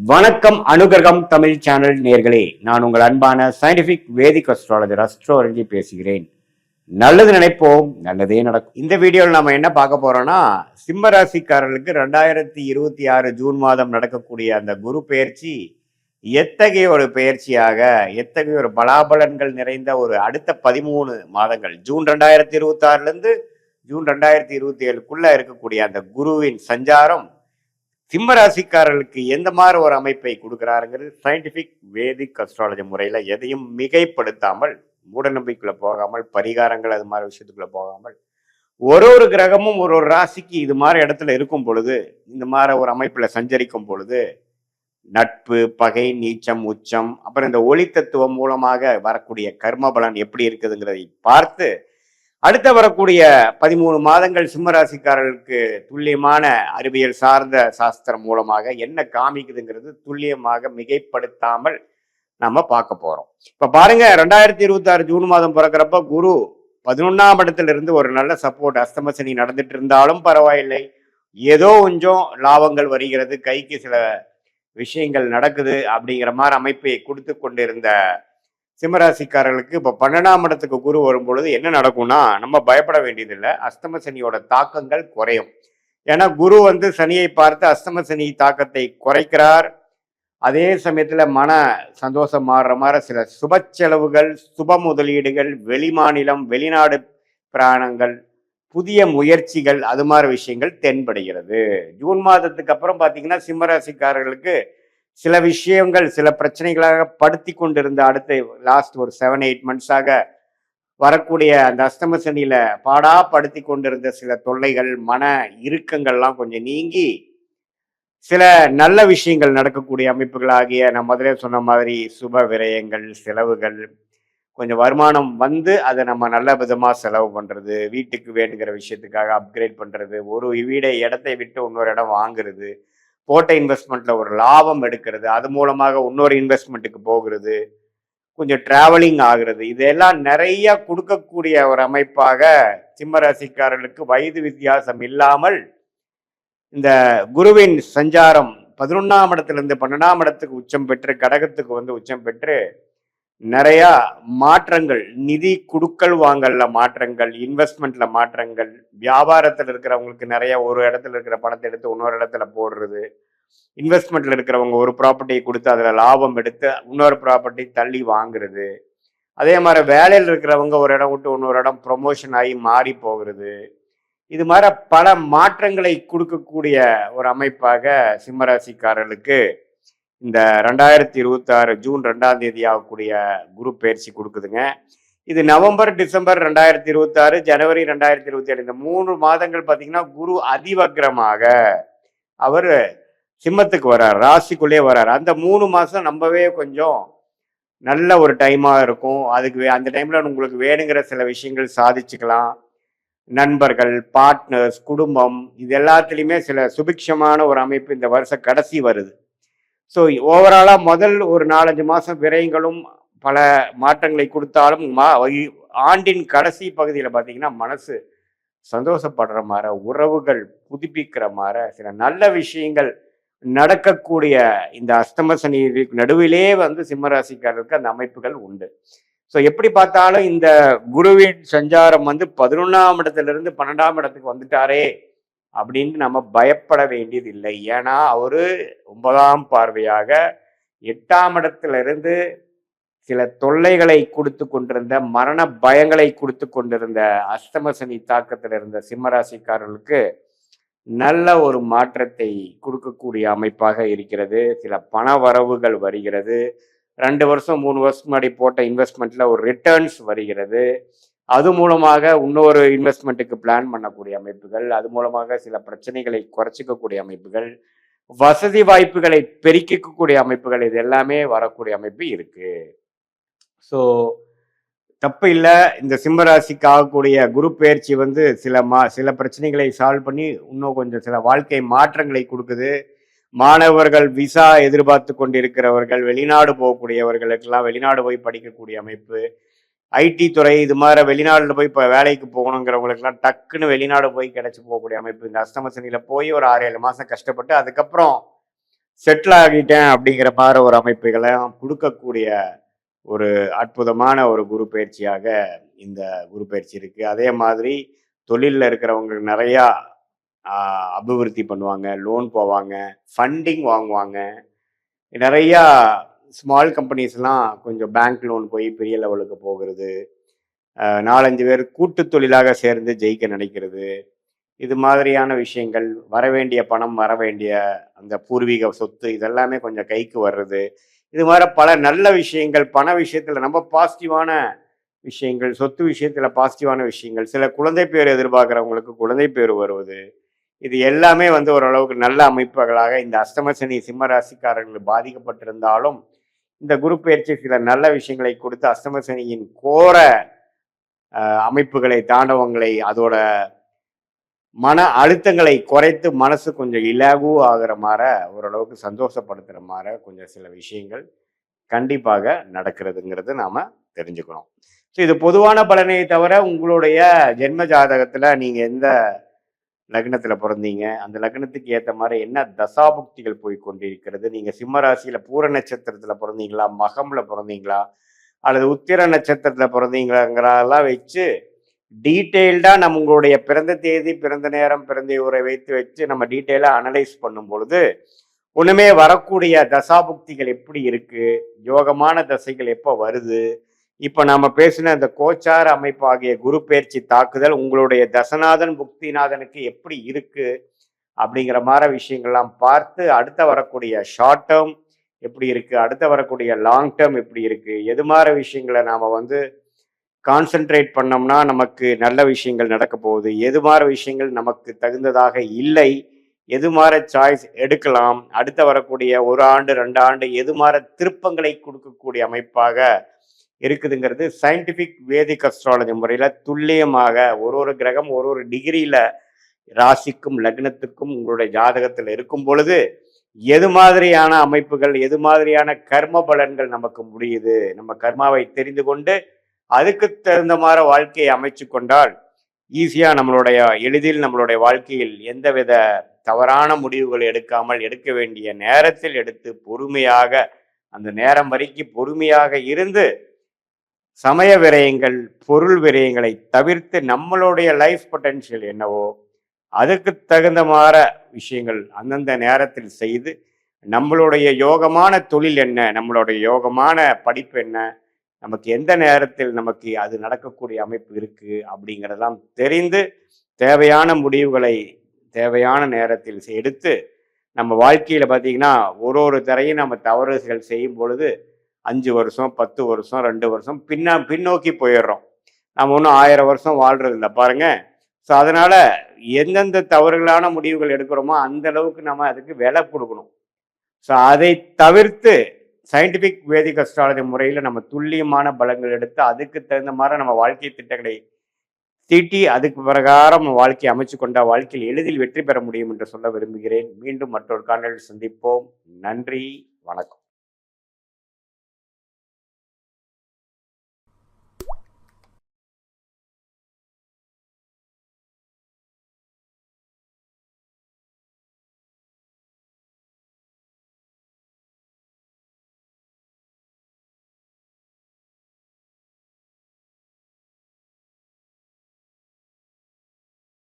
வணக்கம் அனுகிரகம் தமிழ் சேனல் நேர்களே, நான் உங்கள் அன்பான சயின்டிபிக் வேதிக் அஸ்ட்ராலஜர் அஸ்ட்ரோலஜி பேசுகிறேன். நல்லது நினைப்போம், நல்லதே நடக்கும். இந்த வீடியோவில் நாம என்ன பார்க்க போறோம்னா, சிம்ம ராசிக்காரர்களுக்கு 2026 ஜூன் மாதம் நடக்கக்கூடிய அந்த குரு பெயர்ச்சி எத்தகைய ஒரு பெயர்ச்சியாக, எத்தகைய ஒரு பலாபலன்கள் நிறைந்த ஒரு அடுத்த 13 மாதங்கள், ஜூன் 2026 இருந்து ஜூன் 2027க்குள்ள இருக்கக்கூடிய அந்த குருவின் சஞ்சாரம் சிம்ம ராசிக்காரர்களுக்கு எந்த மாதிரி ஒரு அமைப்பை கொடுக்குறாருங்கிறது சயின்டிபிக் வேதிக் அஸ்ட்ராலஜி முறையில் எதையும் மிகைப்படுத்தாமல், மூட நம்பிக்கைக்குள்ள போகாமல், பரிகாரங்கள் அது மாதிரி விஷயத்துக்குள்ள போகாமல், ஒரு கிரகமும் ஒரு ராசிக்கு இது மாதிரி இடத்துல இருக்கும் பொழுது, இந்த மாதிரி ஒரு அமைப்புல சஞ்சரிக்கும் பொழுது, நட்பு, பகை, நீச்சம், உச்சம், அப்புறம் இந்த ஒளி தத்துவம் மூலமாக வரக்கூடிய கர்ம பலன் எப்படி இருக்குதுங்கிறதை பார்த்து அடுத்த வரக்கூடிய 13 மாதங்கள் சிம்மராசிக்காரர்களுக்கு துல்லியமான அறிவியல் சார்ந்த சாஸ்திரம் மூலமாக என்ன காமிக்குதுங்கிறது துல்லியமாக மிகைப்படுத்தாமல் நம்ம பார்க்க போறோம். இப்ப பாருங்க, 2026 ஜூன் மாதம் பிறக்கிறப்ப குரு 11ஆம் இடத்துல இருந்து ஒரு நல்ல சப்போர்ட், அஸ்தம சனி நடந்துட்டு இருந்தாலும் பரவாயில்லை, ஏதோ கொஞ்சம் லாபங்கள் வருகிறது, கைக்கு சில விஷயங்கள் நடக்குது அப்படிங்கிற மாதிரி அமைப்பை கொடுத்து கொண்டிருந்த சிம்மராசிக்காரர்களுக்கு இப்போ 12ஆம் இடத்துக்கு குரு வரும்பொழுது என்ன நடக்கும்னா, நம்ம பயப்பட வேண்டியதில்லை. அஸ்தம சனியோட தாக்கங்கள் குறையும். ஏன்னா குரு சனியை பார்த்து அஸ்தம சனி தாக்கத்தை குறைக்கிறார். அதே சமயத்துல மன சந்தோஷம் மாறுற மாதிரி சில சுப செலவுகள், சுப முதலீடுகள், வெளிமாநிலம், வெளிநாடு பிராணங்கள், புதிய முயற்சிகள், அது மாதிரி விஷயங்கள் தென்படுகிறது. ஜூன் மாதத்துக்கு அப்புறம் பாத்தீங்கன்னா சிம்மராசிக்காரர்களுக்கு சில விஷயங்கள் சில பிரச்சனைகளாக படுத்தி கொண்டிருந்த அடுத்த லாஸ்ட் ஒரு 7-8 மந்த்ஸாக வரக்கூடிய அந்த அஸ்தம சனியில பாடா படுத்தி கொண்டிருந்த சில தொல்லைகள், மன இறுக்கங்கள்லாம் கொஞ்சம் நீங்கி சில நல்ல விஷயங்கள் நடக்கக்கூடிய அமைப்புகளாகிய நான் முதலே சொன்ன மாதிரி சுப விரயங்கள், செலவுகள், கொஞ்சம் வருமானம் அதை நம்ம நல்ல விதமா செலவு பண்றது, வீட்டுக்கு வேணுங்கிற விஷயத்துக்காக அப்கிரேட் பண்றது, ஒரு வீடை இடத்தை விட்டு இன்னொரு இடம் வாங்குறது, போட்ட இன்வெஸ்ட்மெண்ட்ல ஒரு லாபம் எடுக்கிறது, அது மூலமாக இன்னொரு இன்வெஸ்ட்மெண்ட்டுக்கு போகிறது, கொஞ்சம் டிராவலிங் ஆகுறது, இதெல்லாம் நிறைய கொடுக்கக்கூடிய ஒரு அமைப்பாக சிம்ம ராசிக்காரர்களுக்கு வயது வித்தியாசம் இல்லாமல் இந்த குருவின் சஞ்சாரம் 11ஆம் இடத்திலிருந்து 12ஆம் இடத்துக்கு உச்சம் பெற்று, கடகத்துக்கு உச்சம் பெற்று நிறைய மாற்றங்கள், நிதி குடுக்கல் வாங்கல்ல மாற்றங்கள், இன்வெஸ்ட்மெண்ட்ல மாற்றங்கள், வியாபாரத்தில் இருக்கிறவங்களுக்கு நிறைய ஒரு இடத்துல இருக்கிற பணத்தை எடுத்து இன்னொரு இடத்துல போடுறது, இன்வெஸ்ட்மெண்ட்ல இருக்கிறவங்க ஒரு ப்ராப்பர்ட்டியை கொடுத்து அதுல லாபம் எடுத்து இன்னொரு ப்ராப்பர்ட்டி தள்ளி வாங்குறது, அதே மாதிரி வேலையில் இருக்கிறவங்க ஒரு இடம் விட்டு இன்னொரு இடம் ப்ரொமோஷன் ஆகி மாறி போகிறது, இது மாதிரி பல மாற்றங்களை கொடுக்கக்கூடிய ஒரு அமைப்பாக சிம்மராசிக்காரர்களுக்கு இந்த 2026 ஜூன் 2ஆம் தேதி ஆகக்கூடிய குரு பயிற்சி கொடுக்குதுங்க. இது நவம்பர், டிசம்பர் 2026, ஜனவரி 2027 இந்த 3 மாதங்கள் பார்த்தீங்கன்னா குரு அதிவக்ரமாக அவர் சிம்மத்துக்கு வர்றார், ராசிக்குள்ளே வர்றார். அந்த 3 மாதம் நம்பவே கொஞ்சம் நல்ல ஒரு டைமாக இருக்கும். அதுக்கு அந்த டைம்ல உங்களுக்கு வேணுங்கிற சில விஷயங்கள் சாதிச்சுக்கலாம். நண்பர்கள், பார்ட்னர்ஸ், குடும்பம், இது எல்லாத்துலேயுமே சில சுபிக்ஷமான ஒரு அமைப்பு இந்த வருஷம் கடைசி வருது. ஸோ ஓவராலாக முதல் ஒரு 4-5 மாதம் விரயங்களும் பல மாற்றங்களை கொடுத்தாலும் ஆண்டின் கடைசி பகுதியில் பார்த்தீங்கன்னா மனசு சந்தோஷப்படுற மாதிரி, உறவுகள் புதுப்பிக்கிற மாதிரி, சில நல்ல விஷயங்கள் நடக்கக்கூடிய இந்த அஸ்தம சனி நடுவிலே சிம்மராசிக்காரருக்கு அந்த அமைப்புகள் உண்டு. ஸோ எப்படி பார்த்தாலும் இந்த குருவின் சஞ்சாரம் 11ஆம் இடத்திலிருந்து 12ஆம் இடத்துக்கு வந்துட்டாரே அப்படின்னு நம்ம பயப்பட வேண்டியது இல்லை. ஏன்னா அவரு 9ஆம் பார்வையாக 8ஆம் இடத்துல இருந்து சில தொல்லைகளை கொடுத்து கொண்டிருந்த, மரண பயங்களை கொடுத்து கொண்டிருந்த அஸ்தம சனி தாக்கத்தில் இருந்த சிம்மராசிக்காரர்களுக்கு நல்ல ஒரு மாற்றத்தை கொடுக்கக்கூடிய அமைப்பாக இருக்கிறது. சில பண வரவுகள் வருகிறது. 2 வருஷம் 3 வருஷம் முன்னாடி போட்ட இன்வெஸ்ட்மெண்ட்ல ஒரு ரிட்டர்ன்ஸ் வருகிறது. அது மூலமாக இன்னொரு இன்வெஸ்ட்மெண்ட்டுக்கு பிளான் பண்ணக்கூடிய அமைப்புகள், அது மூலமாக சில பிரச்சனைகளை குறைச்சிக்கக்கூடிய அமைப்புகள், வசதி வாய்ப்புகளை பெருக்கிக்கக்கூடிய அமைப்புகள், இது எல்லாமே வரக்கூடிய அமைப்பு இருக்கு. ஸோ தப்பு இல்லை. இந்த சிம்மராசிக்கு ஆகக்கூடிய குரு பயிற்சி சில பிரச்சனைகளை சால்வ் பண்ணி இன்னும் கொஞ்சம் சில வாழ்க்கை மாற்றங்களை கொடுக்குது. மாணவர்கள், விசா எதிர்பார்த்து கொண்டிருக்கிறவர்கள், வெளிநாடு போகக்கூடியவர்களுக்கெல்லாம் வெளிநாடு போய் படிக்கக்கூடிய அமைப்பு, ஐடி துறை, இது மாதிரி வெளிநாடுல போய் இப்போ வேலைக்கு போகணுங்கிறவங்களுக்குலாம் டக்குன்னு வெளிநாடு போய் கிடைச்சி போகக்கூடிய அமைப்பு இந்த அஸ்தம சனியில போய் ஒரு 6-7 மாதம் கஷ்டப்பட்டு அதுக்கப்புறம் செட்டில் ஆகிட்டேன் அப்படிங்கிற மாதிரி ஒரு அமைப்புகளை கொடுக்கக்கூடிய ஒரு அற்புதமான ஒரு குரு பயிற்சியாக இந்த குரு பயிற்சி இருக்கு. அதே மாதிரி தொழிலில் இருக்கிறவங்களுக்கு நிறையா அபிவிருத்தி பண்ணுவாங்க, லோன் போவாங்க, ஃபண்டிங் வாங்குவாங்க. நிறையா ஸ்மால் கம்பெனிஸ்லாம் கொஞ்சம் பேங்க் லோன் போய் பெரிய லெவலுக்கு போகிறது, 4-5 பேர் கூட்டு தொழிலாக சேர்ந்து ஜெயிக்க நினைக்கிறது, இது மாதிரியான விஷயங்கள், வரவேண்டிய பணம், வரவேண்டிய அந்த பூர்வீக சொத்து இதெல்லாமே கொஞ்சம் கைக்கு வர்றது, இது மாதிரி பல நல்ல விஷயங்கள், பண விஷயத்தில் ரொம்ப பாசிட்டிவான விஷயங்கள், சொத்து விஷயத்தில் பாசிட்டிவான விஷயங்கள், சில குழந்தை பேர் எதிர்பார்க்குறவங்களுக்கு குழந்தை பேர் வருவது, இது எல்லாமே வந்து ஓரளவுக்கு நல்ல அமைப்புகளாக இந்த அஷ்டம சனி சிம்ம ராசிக்காரர்கள் பாதிக்கப்பட்டிருந்தாலும் இந்த குரு பயிற்சி சில நல்ல விஷயங்களை கொடுத்து அஷ்டம சனியின் கோர அமைப்புகளை, தாண்டவங்களை, அதோட மன அழுத்தங்களை குறைத்து மனசு கொஞ்சம் இலகு ஆகிற மாதிரி, ஓரளவுக்கு சந்தோஷப்படுத்துகிற மாதிரி கொஞ்சம் சில விஷயங்கள் கண்டிப்பாக நடக்கிறதுங்கிறது நாம் தெரிஞ்சுக்கணும். ஸோ இது பொதுவான பலனை தவிர உங்களுடைய ஜென்ம ஜாதகத்தில் நீங்கள் எந்த லக்னத்தில் பிறந்தீங்க, அந்த லக்னத்துக்கு ஏற்ற மாதிரி என்ன தசாபுக்திகள் போய் கொண்டிருக்கிறது, நீங்கள் சிம்ம ராசியில் பூர நட்சத்திரத்தில் பிறந்தீங்களா, மகமில் பிறந்தீங்களா, அல்லது உத்திர நட்சத்திரத்தில் பிறந்தீங்களாங்கிறதெல்லாம் வச்சு டீட்டெயில்டாக நம்ம உங்களுடைய பிறந்த தேதி, பிறந்த நேரம், பிறந்த ஊரை வச்சு நம்ம டீட்டெயிலாக அனலைஸ் பண்ணும் பொழுது ஒன்றுமே வரக்கூடிய தசாபுக்திகள் எப்படி இருக்கு, யோகமான தசைகள் எப்போ வருது, இப்போ நாம பேசின இந்த கோச்சார அமைப்பு ஆகிய குரு பயிற்சி தாக்குதல் உங்களுடைய தசநாதன் புக்திநாதனுக்கு எப்படி இருக்கு அப்படிங்கிற மாதிரி விஷயங்கள்லாம் பார்த்து அடுத்த வரக்கூடிய ஷார்ட் டேர்ம் எப்படி இருக்கு, அடுத்த வரக்கூடிய லாங் டேர்ம் எப்படி இருக்கு, எது மாதிரி விஷயங்களை நாம வந்து கான்சென்ட்ரேட் பண்ணோம்னா நமக்கு நல்ல விஷயங்கள் நடக்க போகுது, எது மாதிரி விஷயங்கள் நமக்கு தகுந்ததாக இல்லை, எது மாதிரி சாய்ஸ் எடுக்கலாம், அடுத்த வரக்கூடிய 1 ஆண்டு 2 ஆண்டு எது மாதிரி திருப்பங்களை கொடுக்கக்கூடிய அமைப்பாக இருக்குதுங்கிறது சயின்டிஃபிக் வேதிக் அஸ்ட்ராலஜி முறையில் துல்லியமாக ஒரு கிரகம் ஒரு டிகிரியில் ராசிக்கும் லக்னத்துக்கும் உங்களுடைய ஜாதகத்தில் இருக்கும் பொழுது எது மாதிரியான அமைப்புகள், எது மாதிரியான கர்ம பலன்கள் நமக்கு முடியுது, நம்ம கர்மாவை தெரிந்து கொண்டு அதுக்கு தகுந்த மாதிரி வாழ்க்கையை அமைச்சு கொண்டால் ஈஸியாக எளிதில் நம்மளுடைய வாழ்க்கையில் எந்தவித தவறான முடிவுகள் எடுக்காமல் எடுக்க வேண்டிய நேரத்தில் எடுத்து பொறுமையாக அந்த நேரம் வரைக்கும் பொறுமையாக இருந்து சமய விரயங்கள், பொருள் விரயங்களை தவிர்த்து நம்மளுடைய லைஃப் பொட்டன்ஷியல் என்னவோ அதுக்கு தகுந்த மாதிரி விஷயங்கள் அந்தந்த நேரத்தில் செய்து நம்மளுடைய யோகமான தொழில் என்ன, நம்மளுடைய யோகமான படிப்பு என்ன, நமக்கு எந்த நேரத்தில் நமக்கு அது நடக்கக்கூடிய அமைப்பு இருக்கு அப்படிங்கிறதெல்லாம் தெரிந்து தேவையான முடிவுகளை தேவையான நேரத்தில் எடுத்து நம்ம வாழ்க்கையில பார்த்தீங்கன்னா ஒரு தரையும் நம்ம தவறுகள் செய்யும் பொழுது 5 வருஷம் 10 வருஷம் 2 வருஷம் பின்னோக்கி போயிடுறோம். நம்ம ஒன்றும் 1000 வருஷம் வாழ்றது இல்லை பாருங்க. ஸோ அதனால எந்தெந்த தவறுகளான முடிவுகள் எடுக்கிறோமோ அந்த அளவுக்கு நம்ம அதுக்கு விலை கொடுக்கணும். ஸோ அதை தவிர்த்து சயின்டிஃபிக் வேதிக் அஸ்ட்ராலஜி முறையில் நம்ம துல்லியமான பலங்கள் எடுத்து அதுக்கு தகுந்த மாதிரி நம்ம வாழ்க்கை திட்டங்களை தீட்டி அதுக்கு பிரகாரம் வாழ்க்கையை அமைச்சு கொண்ட வாழ்க்கையில் எளிதில் வெற்றி பெற முடியும் என்று சொல்ல விரும்புகிறேன். மீண்டும் மற்றொரு காணொளியில் சந்திப்போம். நன்றி, வணக்கம்.